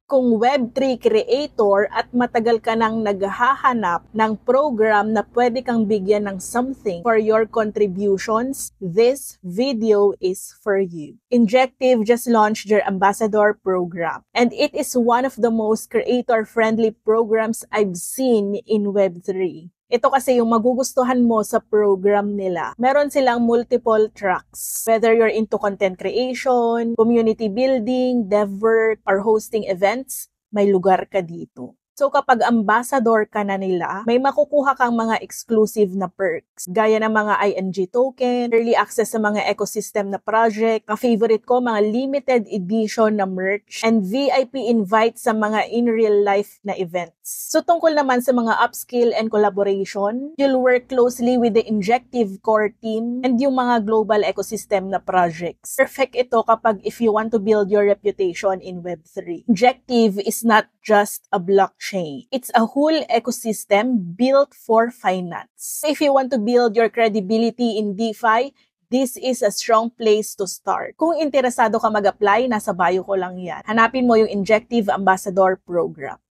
Kung Web3 creator at matagal ka nang naghahanap ng program na pwede kang bigyan ng something for your contributions, this video is for you. Injective just launched their ambassador program, and it is one of the most creator-friendly programs I've seen in Web3. Ito kasi yung magugustuhan mo sa program nila. Meron silang multiple tracks. Whether you're into content creation, community building, dev work, or hosting events, may lugar ka dito. So kapag ambassador ka na nila, may makukuha kang mga exclusive na perks. Gaya ng mga ING token, early access sa mga ecosystem na project, favorite ko, mga limited edition na merch, and VIP invite sa mga in real life na events. So tungkol naman sa mga upskill and collaboration, you'll work closely with the Injective core team and yung mga global ecosystem na projects. Perfect ito kapag if you want to build your reputation in Web3. Injective is not just a blockchain. It's a whole ecosystem built for finance. If you want to build your credibility in DeFi, this is a strong place to start. Kung interesado ka mag-apply, nasa bio ko lang yan. Hanapin mo yung Injective Ambassador Program.